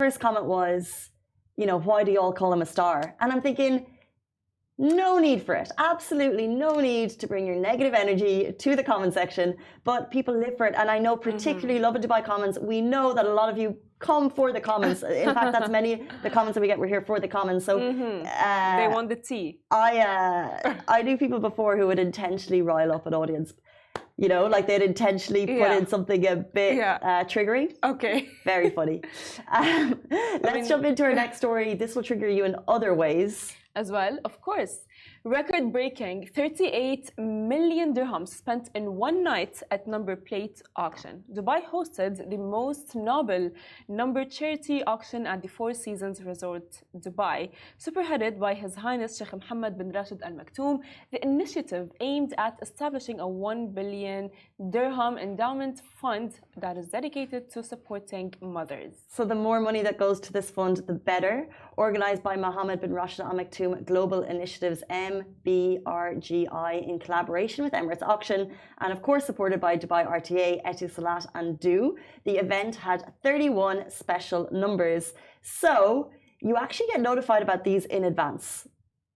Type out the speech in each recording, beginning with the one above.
first comment was, you know, why do you all call him a star? And I'm thinking, no need for it. Absolutely no need to bring your negative energy to the comment section, but people live for it. And I know particularly Lovin Dubai comments, we know that a lot of you come for the comments. In fact, that's many the comments that we get, we're here for the comments. So they want the tea. I knew people before who would intentionally rile up an audience. You know, like they'd intentionally put in something a bit triggering. Okay. Very funny. Let's jump into our next story. This will trigger you in other ways. As well, of course. Record-breaking 38 million dirhams spent in one night at number plate auction. Dubai hosted the most noble number charity auction at the Four Seasons Resort Dubai, spearheaded by His Highness Sheikh Mohammed bin Rashid Al Maktoum. The initiative aimed at establishing a 1 billion dirham endowment fund that is dedicated to supporting mothers. So the more money that goes to this fund, the better. Organized by Mohammed bin Rashid Al Maktoum Global Initiatives MBRGI in collaboration with Emirates Auction, and of course supported by Dubai RTA, Etisalat and Do. The event had 31 special numbers. So you actually get notified about these in advance.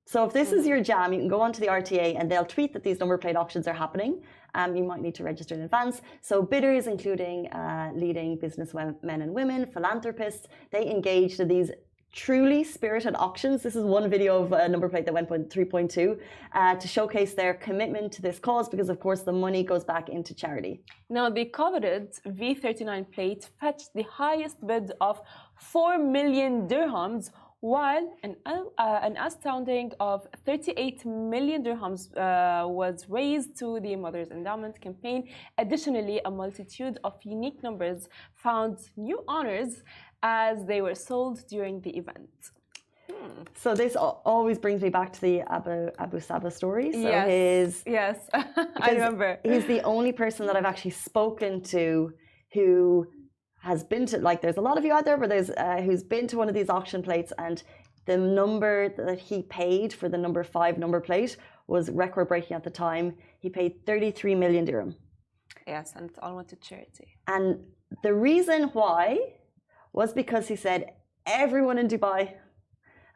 So if this is your jam, you can go onto the RTA and they'll tweet that these number plate auctions are happening. You might need to register in advance. So bidders, including leading businessmen and women, philanthropists, they engaged in these truly spirited auctions. This is one video of a number plate that went 3.2 to showcase their commitment to this cause, because of course the money goes back into charity. Now the coveted V39 plate fetched the highest bid of 4 million dirhams, while an astounding of 38 million dirhams was raised to the Mothers Endowment campaign. Additionally, a multitude of unique numbers found new owners as they were sold during the event. So this always brings me back to the Abu Sabah story. So yes, I remember. He's the only person that I've actually spoken to who has been to, like, there's a lot of you out there, but there's who's been to one of these auction plates, and the number that he paid for the number 5 number plate was record breaking at the time. He paid 33 million dirham. Yes, and it all went to charity. And the reason why was because he said everyone in Dubai,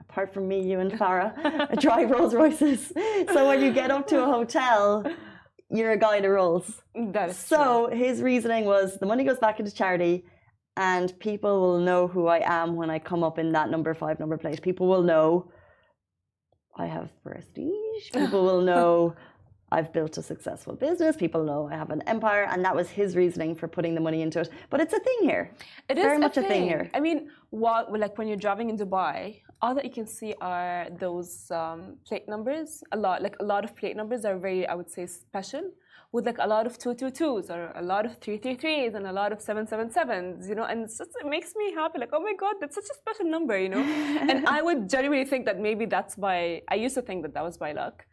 apart from me, you and Farah, drive Rolls Royces. So when you get up to a hotel, you're a guy in a Rolls. That is so true. His reasoning was the money goes back into charity, and people will know who I am when I come up in that number 5 number plate. People will know I have prestige. People will know I've built a successful business. People know I have an empire, and that was his reasoning for putting the money into it. But it's a thing here. It is very much a thing here. I mean, like when you're driving in Dubai, all that you can see are those plate numbers. A lot of plate numbers are very, I would say, special, with like a lot of 222s or a lot of 333s and a lot of 777s, you know, and it makes me happy. Like, oh my God, that's such a special number, you know. And I would genuinely think that maybe that's I used to think that was by luck.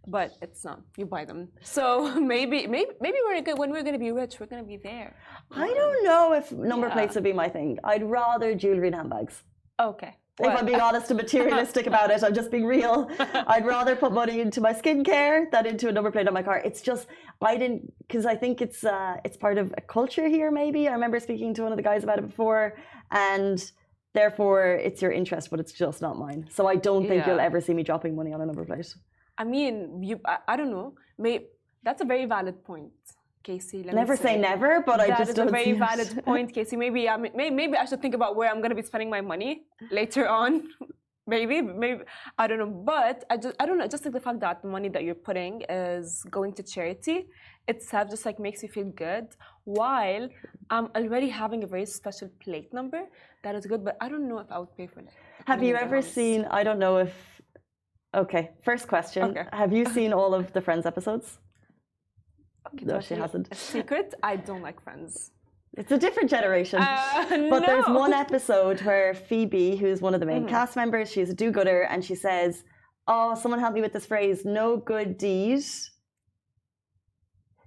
But it's not. You buy them. So maybe we're good. When we're going to be rich, we're going to be there. I don't know if number plates would be my thing. I'd rather jewelry and handbags. Okay. If I'm being honest and materialistic about it, I'm just being real. I'd rather put money into my skincare than into a number plate on my car. It's just, because I think it's part of a culture here, maybe. I remember speaking to one of the guys about it before, and therefore it's your interest, but it's just not mine. So I don't think you'll ever see me dropping money on a number plate. I mean, I don't know. That's a very valid point, Casey. Never say never, but I just don't see it. That is a very valid point, Casey. Maybe I should think about where I'm going to be spending my money later on. maybe I don't know. But I don't know. Just like the fact that the money that you're putting is going to charity itself just like makes you feel good. While I'm already having a very special plate number, that is good. But I don't know if I would pay for it. Have you ever seen? I don't know if. Okay, first question. Okay. Have you seen all of the Friends episodes? Okay, no, she hasn't. A secret? I don't like Friends. It's a different generation. But there's one episode where Phoebe, who's one of the main cast members, she's a do-gooder, and she says, oh, someone help me with this phrase, no good deed.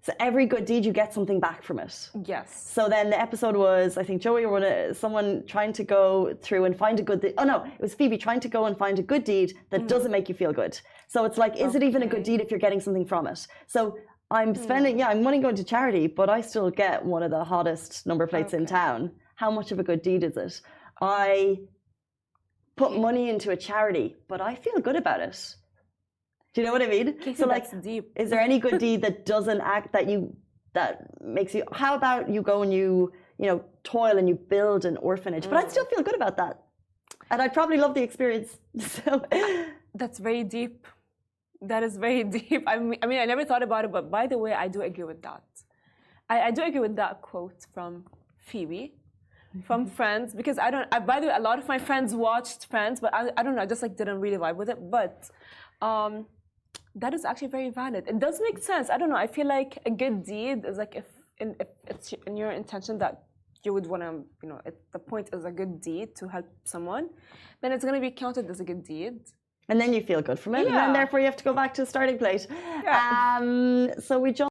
So every good deed, you get something back from it. Yes. So then the episode was, I think, Joey or someone trying to go through and find a good deed. Oh, no, it was Phoebe trying to go and find a good deed that doesn't make you feel good. So it's like, is it even a good deed if you're getting something from it? So I'm spending, I'm money going to charity, but I still get one of the hottest number plates in town. How much of a good deed is it? I put money into a charity, but I feel good about it. Do you know what I mean? So like, deep. Is there any good deed that doesn't act that makes you? How about you go and you toil and you build an orphanage? But I'd still feel good about that, and I'd probably love the experience. So that's very deep. That is very deep. I mean, I never thought about it, but by the way, I do agree with that. I do agree with that quote from Phoebe, from Friends, because by the way, a lot of my friends watched Friends, but I don't know, I just like didn't really vibe with it. But that is actually very valid. It does make sense. I don't know. I feel like a good deed is like if it's in your intention that you would want to, if the point is a good deed to help someone, then it's going to be counted as a good deed. And then you feel good from it, and then therefore you have to go back to the starting plate. Yeah. So we jump.